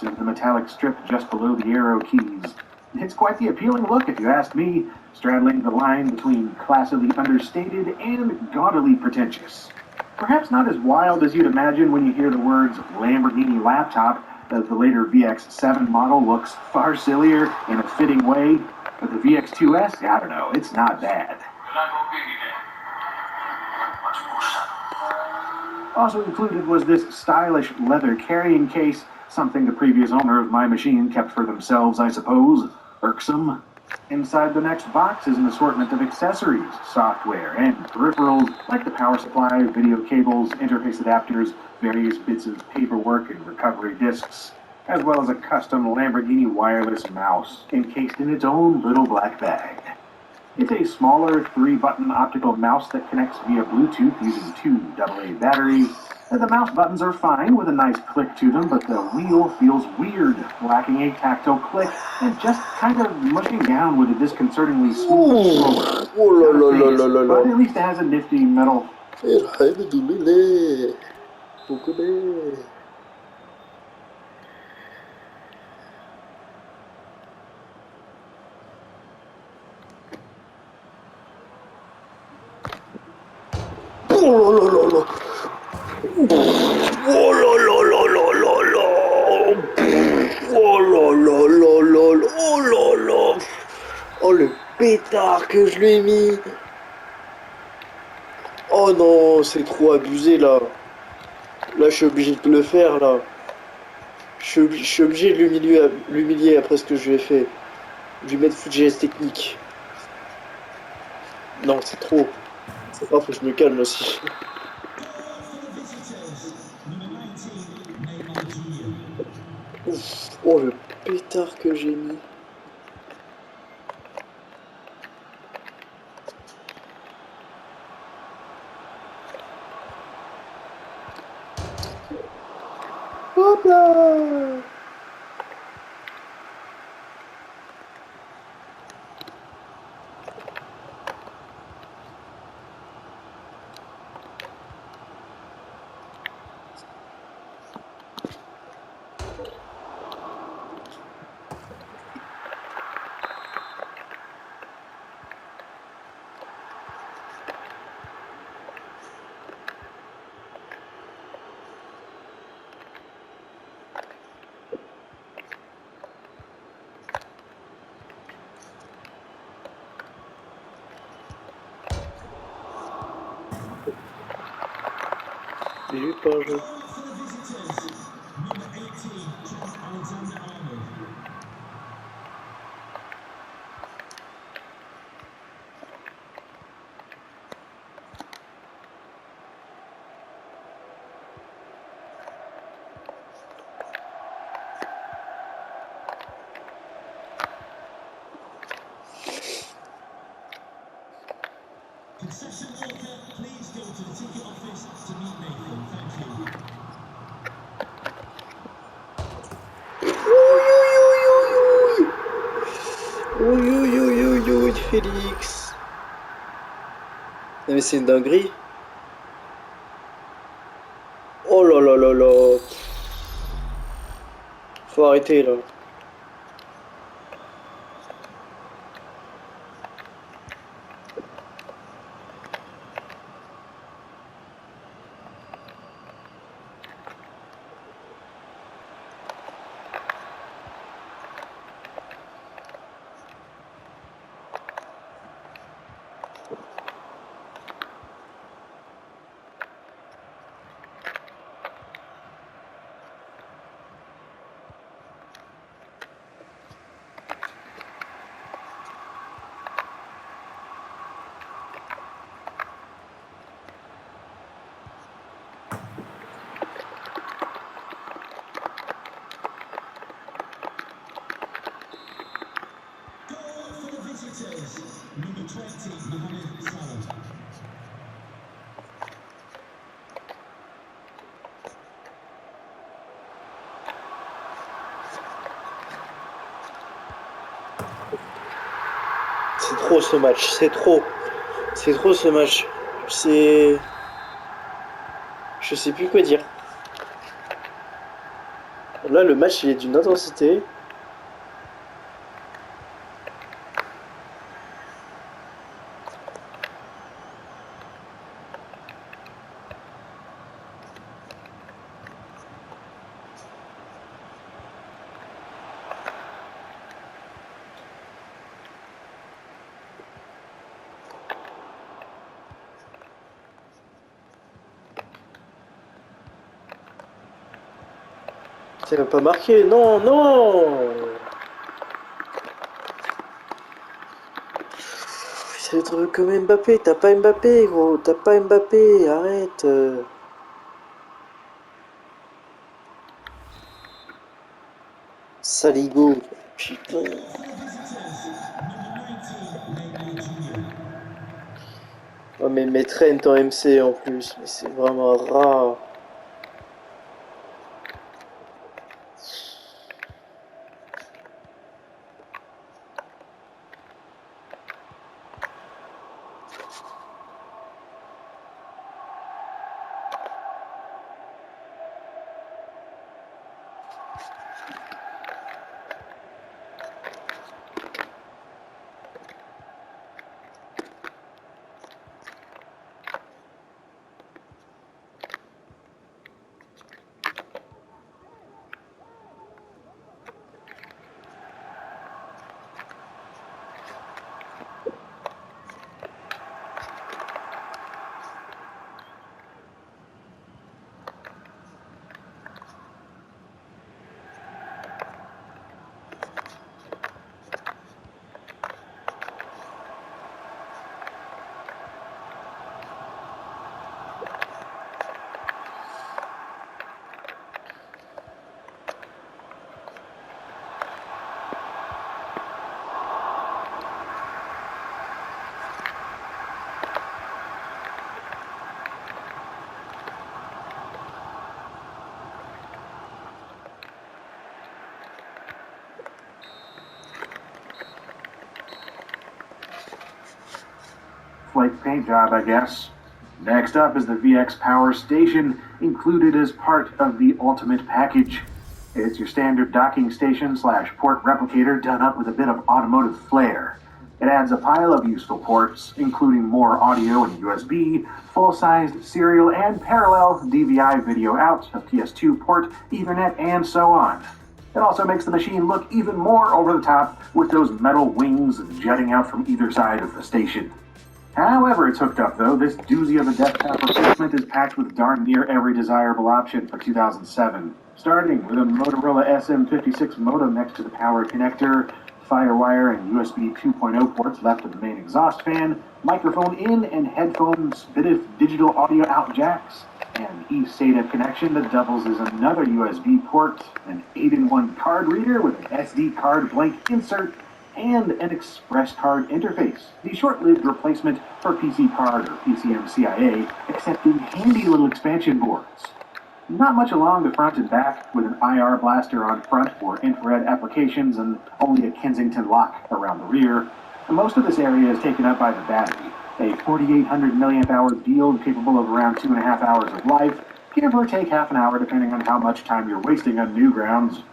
of the metallic strip just below the arrow keys. It's quite the appealing look, if you ask me, straddling the line between classily understated and gaudily pretentious. Perhaps not as wild as you'd imagine when you hear the words Lamborghini laptop, as the later VX7 model looks far sillier in a fitting way, but the VX2S, I don't know, it's not bad. Also included was this stylish leather carrying case, something the previous owner of my machine kept for themselves, I suppose. Irksome. Inside the next box is an assortment of accessories, software, and peripherals, like the power supply, video cables, interface adapters, various bits of paperwork and recovery discs, as well as a custom Lamborghini wireless mouse, encased in its own little black bag. It's a smaller 3-button optical mouse that connects via Bluetooth using 2 AA batteries. The mouse buttons are fine with a nice click to them, but the wheel feels weird, lacking a tactile click, and just kind of mushing down with a disconcertingly smooth scroller. But at least it has a nifty metal... Oh le pétard que je lui ai mis. Oh non, c'est trop abusé là. Là je suis obligé de le faire là. Je suis obligé de l'humilier après ce que je lui ai fait. De lui mettre foot geste technique. Non, c'est trop. Oh, faut que je me calme aussi. Ouf. Oh le pétard que j'ai mis. Hop là. J'ai vu pas jouer. Concession worker, please go to the ticket office to meet Nathan. Thank you. Oui, Félix. Non mais c'est une dinguerie. Oh là là là là. Faut arrêter là. C'est trop ce match, c'est trop. C'est trop ce match. C'est... Je sais plus quoi dire. Là, le match, il est d'une intensité. Ça va pas marquer, non, non! C'est être comme Mbappé, t'as pas Mbappé, gros, t'as pas Mbappé, arrête. Saligo, putain. Oh, mais Trent en MC en plus, mais c'est vraiment rare. Flake paint job, I guess. Next up is the VX Power Station, included as part of the Ultimate Package. It's your standard docking station / port replicator done up with a bit of automotive flair. It adds a pile of useful ports, including more audio and USB, full-sized serial and parallel DVI video out, a PS2 port, Ethernet, and so on. It also makes the machine look even more over the top with those metal wings jutting out from either side of the station. However it's hooked up, though, this doozy of a desktop replacement is packed with darn near every desirable option for 2007. Starting with a Motorola SM56 modem next to the power connector, FireWire and USB 2.0 ports left of the main exhaust fan, microphone in and headphones, bit of digital audio out jacks, an eSATA connection that doubles as another USB port, an 8-in-1 card reader with an SD card blank insert, and an express card interface, the short-lived replacement for PC Card or PCMCIA, accepting handy little expansion boards. Not much along the front and back, with an IR blaster on front for infrared applications and only a Kensington lock around the rear. Most of this area is taken up by the battery, a 4,800 milliamp hour field capable of around 2.5 hours of life, give or take half an hour depending on how much time you're wasting on new grounds.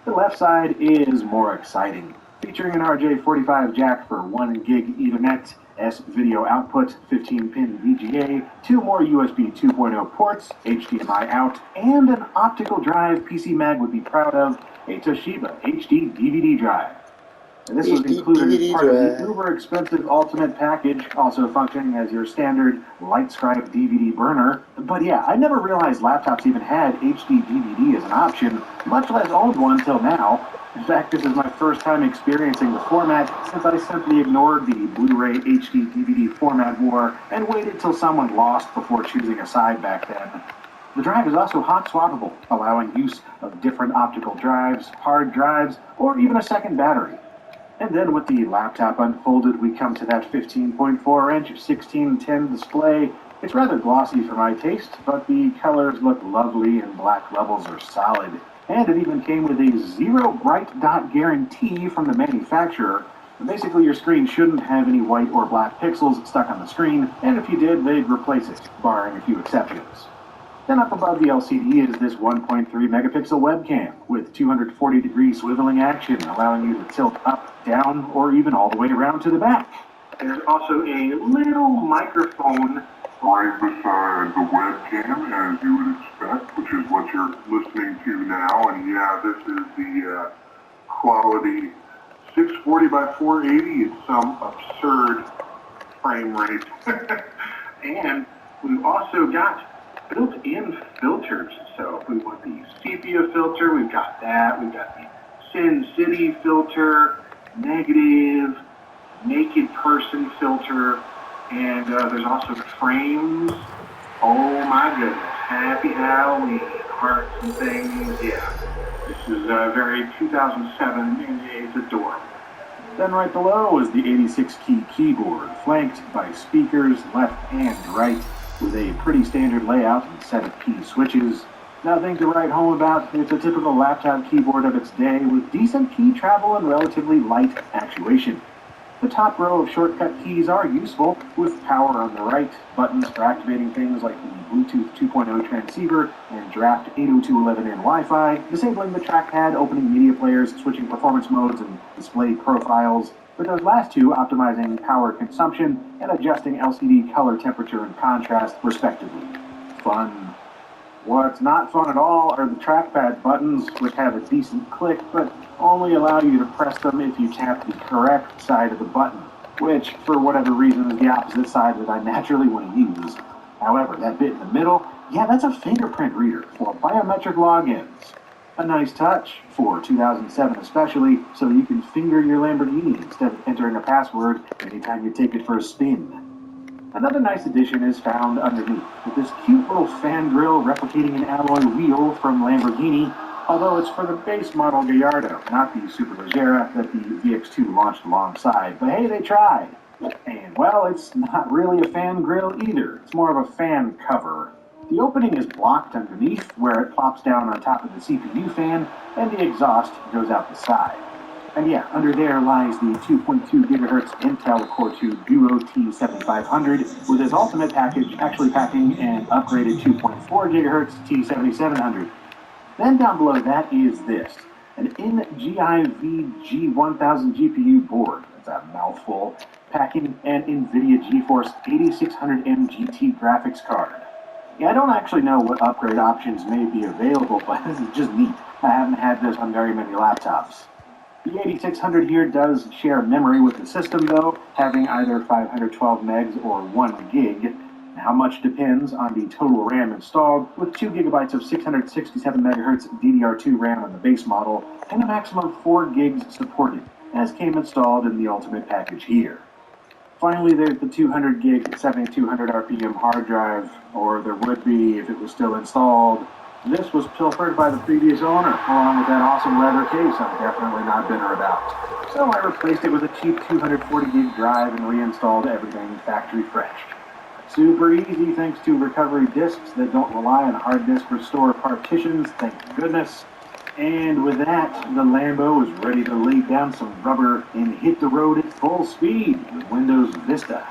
The left side is more exciting, featuring an RJ45 jack for 1 gig Ethernet, S-video output, 15-pin VGA, 2 more USB 2.0 ports, HDMI out, and an optical drive PC Mag would be proud of, a Toshiba HD DVD drive. And this was included as part of the uber-expensive Ultimate Package, also functioning as your standard LightScribe DVD burner. But yeah, I never realized laptops even had HD DVD as an option, much less owned one till now. In fact, this is my first time experiencing the format since I simply ignored the Blu-ray HD DVD format war and waited till someone lost before choosing a side back then. The drive is also hot swappable, allowing use of different optical drives, hard drives, or even a second battery. And then with the laptop unfolded, we come to that 15.4-inch 16:10 display. It's rather glossy for my taste, but the colors look lovely and black levels are solid. And it even came with a zero bright dot guarantee from the manufacturer. Basically, your screen shouldn't have any white or black pixels stuck on the screen, and if you did, they'd replace it, barring a few exceptions. Then up above the LCD is this 1.3 megapixel webcam with 240-degree swiveling action, allowing you to tilt up, down, or even all the way around to the back. There's also a little microphone right beside the webcam, as you would expect, which is what you're listening to now. And yeah, this is the quality 640 by 480. It's some absurd frame rate. And we've also got built-in filters. So if we want the sepia filter, we've got that. We've got the Sin City filter, negative, naked person filter, and there's also frames. Oh my goodness. Happy Halloween. Hearts and things. Yeah. This is very 2007 and it's adorable. Then right below is the 86-key keyboard, flanked by speakers left and right, with a pretty standard layout and set of key switches. Nothing to write home about. It's a typical laptop keyboard of its day, with decent key travel and relatively light actuation. The top row of shortcut keys are useful, with power on the right, buttons for activating things like the Bluetooth 2.0 transceiver and Draft 802.11n Wi-Fi, disabling the trackpad, opening media players, switching performance modes, and display profiles, with those last two optimizing power consumption and adjusting LCD color temperature and contrast, respectively. Fun. What's not fun at all are the trackpad buttons, which have a decent click, but only allow you to press them if you tap the correct side of the button, which, for whatever reason, is the opposite side that I naturally want to use. However, that bit in the middle, yeah, that's a fingerprint reader for biometric logins. A nice touch, for 2007 especially, so you can finger your Lamborghini instead of entering a password anytime you take it for a spin. Another nice addition is found underneath, with this cute little fan grille replicating an alloy wheel from Lamborghini, although it's for the base model Gallardo, not the Superleggera that the VX2 launched alongside. But hey, they tried. And, well, it's not really a fan grille either. It's more of a fan cover. The opening is blocked underneath, where it plops down on top of the CPU fan, and the exhaust goes out the side. And yeah, under there lies the 2.2 gigahertz Intel Core 2 Duo T7500, with its ultimate package actually packing an upgraded 2.4 gigahertz T7700. Then down below that is this, an NGIV G1000 GPU board, that's a mouthful, packing an NVIDIA GeForce 8600M GT graphics card. Yeah, I don't actually know what upgrade options may be available, but this is just neat. I haven't had this on very many laptops. The 8600 here does share memory with the system though, having either 512 megs or 1 gig. How much depends on the total RAM installed, with 2 gigabytes of 667 megahertz DDR2 RAM on the base model, and a maximum of 4 gigs supported, as came installed in the ultimate package here. Finally, there's the 200 gig 7200 RPM hard drive, or there would be if it was still installed. This was pilfered by the previous owner, along with that awesome leather case I'm definitely not bitter about. So I replaced it with a cheap 240 gig drive and reinstalled everything factory fresh. Super easy thanks to recovery disks that don't rely on hard disk restore partitions, thank goodness. And with that, the Lambo is ready to lay down some rubber and hit the road at full speed with Windows Vista.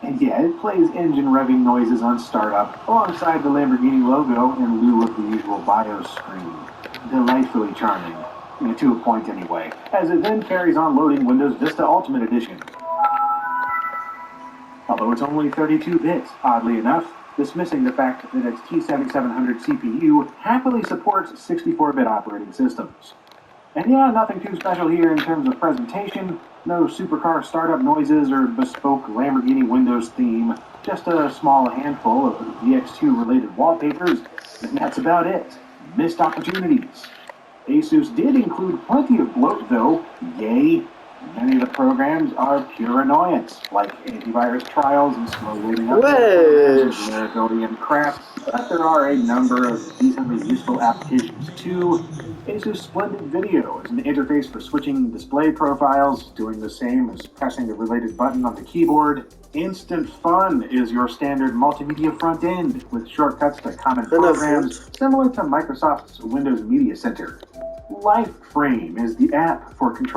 And yeah, it plays engine revving noises on startup alongside the Lamborghini logo in lieu of the usual BIOS screen. Delightfully charming, to a point anyway, as it then carries on loading Windows Vista Ultimate Edition. Although it's only 32 bits, oddly enough, dismissing the fact that its T7700 CPU happily supports 64-bit operating systems. And yeah, nothing too special here in terms of presentation, no supercar startup noises or bespoke Lamborghini Windows theme, just a small handful of VX2-related wallpapers, and that's about it. Missed opportunities. Asus did include plenty of bloat though, yay. Many of the programs are pure annoyance, like antivirus trials and slow loading up and crap, but there are a number of decently useful applications too. Asus Splendid Video is an interface for switching display profiles, doing the same as pressing the related button on the keyboard. Instant Fun is your standard multimedia front end with shortcuts to common Rien à programs, foutre. similar to Microsoft's Windows Media Center. LifeFrame is the app for controlling